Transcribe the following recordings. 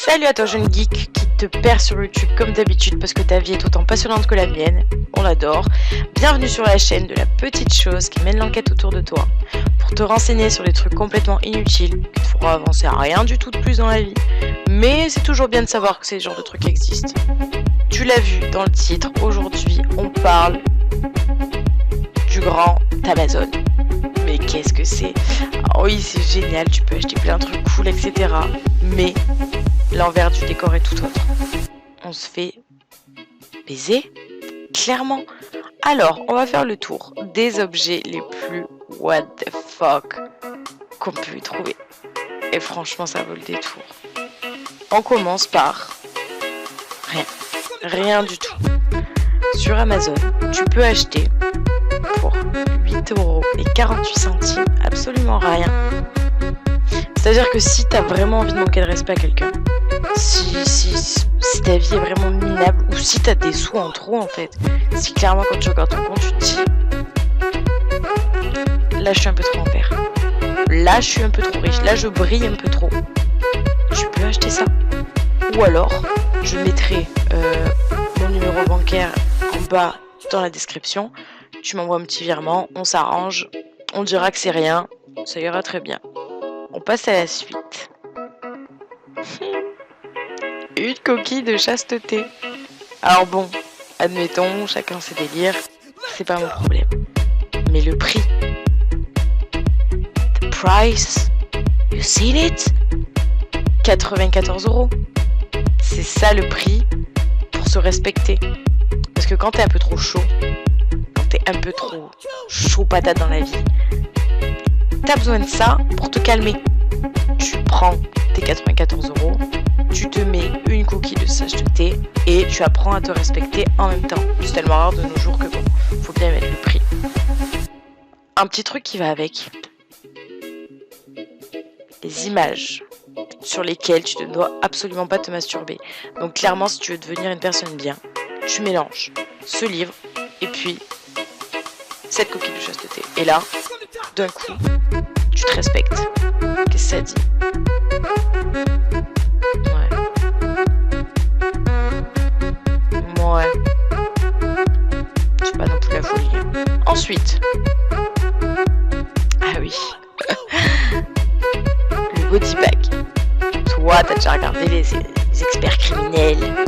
Salut à toi jeune geek qui te perd sur YouTube comme d'habitude parce que ta vie est autant passionnante que la mienne, on l'adore. Bienvenue sur la chaîne de la petite chose qui mène l'enquête autour de toi pour te renseigner sur des trucs complètement inutiles qui te feront avancer à rien du tout de plus dans la vie. Mais c'est toujours bien de savoir que ces genres de trucs existent. Tu l'as vu dans le titre, aujourd'hui on parle du grand Amazon. Mais qu'est-ce que c'est? Ah oui, c'est génial, tu peux acheter plein de trucs cool, etc. Mais l'envers du décor est tout autre. On se fait baiser, clairement. Alors, on va faire le tour des objets les plus what the fuck qu'on peut y trouver. Et franchement, ça vaut le détour. On commence par rien. Rien du tout. Sur Amazon, tu peux acheter pour 8,48 € absolument rien. C'est-à-dire que si t'as vraiment envie de manquer de respect à quelqu'un, si ta vie est vraiment minable, ou si t'as des sous en trop en fait, si clairement quand tu regardes ton compte tu te dis là je suis un peu trop en paire, là je suis un peu trop riche, là je brille un peu trop, tu peux acheter ça. Ou alors je mettrai mon numéro bancaire en bas dans la description, tu m'envoies un petit virement, on s'arrange, on dira que c'est rien, ça ira très bien. On passe à la suite. Une coquille de chasteté. Alors bon, admettons, chacun ses délires, c'est pas mon problème. Mais le prix. The price. You seen it? 94 €. C'est ça le prix pour se respecter. Parce que quand t'es un peu trop chaud, quand t'es un peu trop chaud patate dans la vie, t'as besoin de ça pour te calmer. Tu prends tes 94 €, tu te mets une coquille de chasteté et tu apprends à te respecter en même temps. C'est tellement rare de nos jours que bon, faut bien mettre le prix. Un petit truc qui va avec. Les images sur lesquelles tu ne dois absolument pas te masturber. Donc clairement, si tu veux devenir une personne bien, tu mélanges ce livre et puis cette coquille de chasteté. Et là, d'un coup, tu te respectes. Qu'est-ce que ça dit? Ouais. C'est pas non plus la folie. Ensuite. Ah oui. Le body bag. Toi, t'as déjà regardé les experts criminels,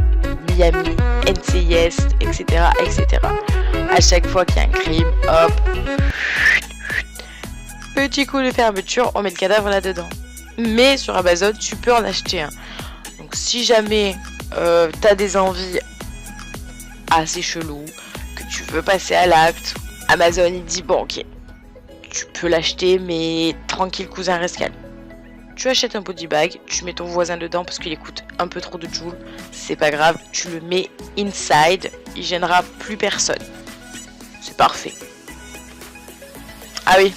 Miami, NCIS, etc., etc. À chaque fois qu'il y a un crime, hop. Petit coup de fermeture, on met le cadavre là-dedans. Mais sur Amazon, tu peux en acheter un. Donc si jamais t'as des envies assez cheloues, que tu veux passer à l'acte, Amazon il dit bon ok, tu peux l'acheter mais tranquille cousin reste calme. Tu achètes un body bag, tu mets ton voisin dedans parce qu'il écoute un peu trop de joules, c'est pas grave, tu le mets inside, il gênera plus personne. C'est parfait. Ah oui,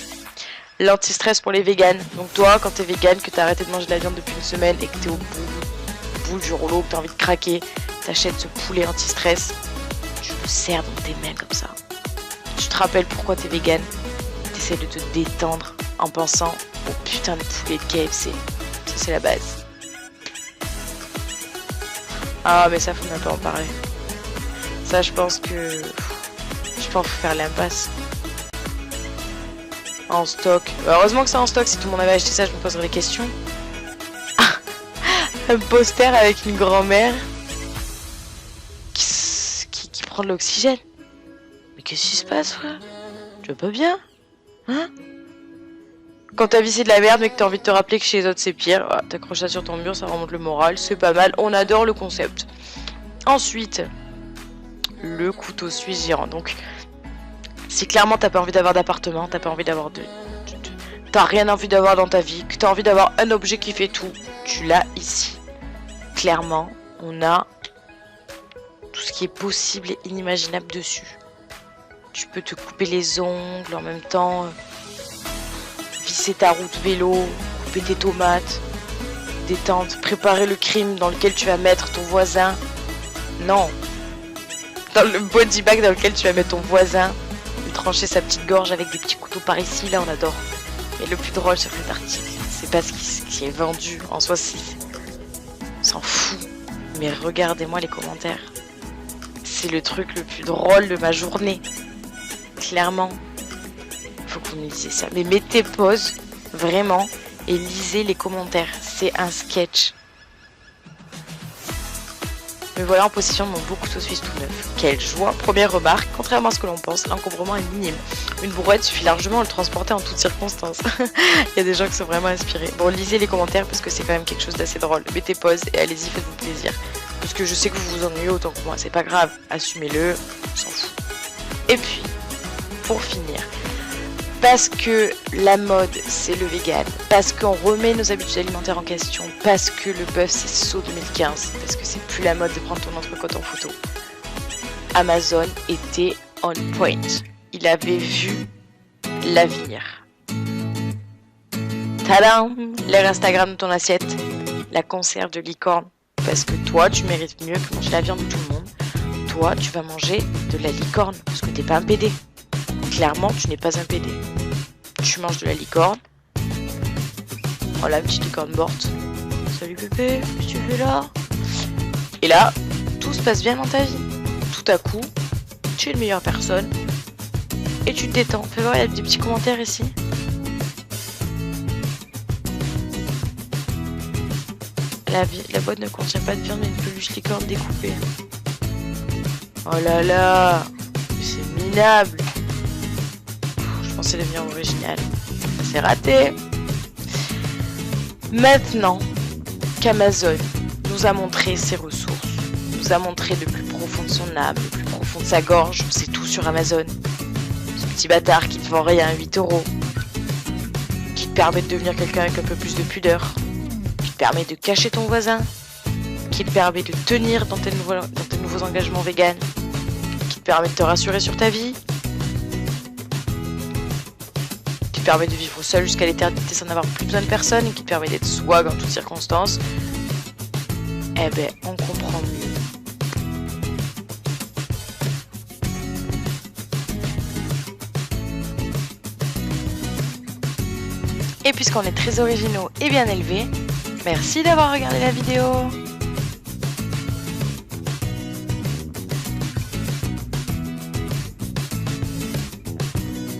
l'anti-stress pour les véganes. Donc toi, quand t'es végane, que t'as arrêté de manger de la viande depuis une semaine et que t'es au bout du rouleau, que t'as envie de craquer, t'achètes ce poulet anti-stress, tu le serres dans tes mains comme ça. Tu te rappelles pourquoi t'es végane, t'essaies de te détendre en pensant au putain de poulet de KFC. Ça c'est la base. Ah mais ça faut même pas en parler. Ça je pense que faut faire l'impasse. En stock. Heureusement que c'est en stock, si tout le monde avait acheté ça, je me poserais des questions. Un poster avec une grand-mère qui prend de l'oxygène. Mais qu'est-ce qui se passe, frère? Tu vas pas bien? Hein? Quand ta vie c'est de la merde mais que t'as envie de te rappeler que chez les autres c'est pire, voilà, t'accroches ça sur ton mur, ça remonte le moral, c'est pas mal, on adore le concept. Ensuite, le couteau suisse gérant. Donc, si clairement t'as pas envie d'avoir d'appartement, t'as pas envie d'avoir t'as rien envie d'avoir dans ta vie, que t'as envie d'avoir un objet qui fait tout, tu l'as ici. Clairement, on a tout ce qui est possible et inimaginable dessus. Tu peux te couper les ongles en même temps, visser ta route vélo, couper tes tomates, détente, préparer le crime dans lequel tu vas mettre ton voisin. Non, dans le body bag dans lequel tu vas mettre ton voisin, lui trancher sa petite gorge avec des petits couteaux par ici, là on adore. Mais le plus drôle sur cet article, c'est pas ce qui est vendu en soi, on s'en fout. Mais regardez-moi les commentaires. C'est le truc le plus drôle de ma journée. Clairement. Faut que vous me lisiez ça. Mais mettez pause, vraiment, et lisez les commentaires. C'est un sketch. Me voilà en possession de mon beau couteau suisse tout neuf. Quelle joie! Première remarque, contrairement à ce que l'on pense, l'encombrement est minime. Une brouette suffit largement à le transporter en toutes circonstances. Il y a des gens qui sont vraiment inspirés. Bon, lisez les commentaires parce que c'est quand même quelque chose d'assez drôle. Mettez pause et allez-y, faites-vous plaisir. Parce que je sais que vous vous ennuyez autant que moi, c'est pas grave. Assumez-le, on s'en fout. Et puis, pour finir, parce que la mode c'est le vegan, parce qu'on remet nos habitudes alimentaires en question, parce que le bœuf c'est saut 2015, parce que c'est plus la mode de prendre ton entrecôte en photo. Amazon était on point. Il avait vu l'avenir. Tadam! L'air Instagram de ton assiette, la conserve de licorne, parce que toi tu mérites mieux que manger la viande de tout le monde. Toi tu vas manger de la licorne, parce que t'es pas un PD. Clairement, tu n'es pas un PD. Tu manges de la licorne. Voilà, une petite licorne morte. Salut bébé, qu'est-ce que tu fais là? Et là, tout se passe bien dans ta vie. Tout à coup, tu es une meilleure personne. Et tu te détends. Fais voir, il y a des petits commentaires ici. La boîte ne contient pas de viande, mais une peluche licorne découpée. Oh là là, c'est minable. Je pensais devenir original. C'est raté. Maintenant qu'Amazon nous a montré ses ressources, nous a montré le plus profond de son âme, le plus profond de sa gorge, c'est tout sur Amazon. Ce petit bâtard qui te vend rien à 8 €, qui te permet de devenir quelqu'un avec un peu plus de pudeur, qui te permet de cacher ton voisin, qui te permet de tenir dans tes nouveaux engagements véganes, qui te permet de te rassurer sur ta vie, qui te permet de vivre seul jusqu'à l'éternité sans avoir plus besoin de personne et qui te permet d'être swag en toutes circonstances, eh ben on comprend mieux. Et puisqu'on est très originaux et bien élevés, merci d'avoir regardé la vidéo.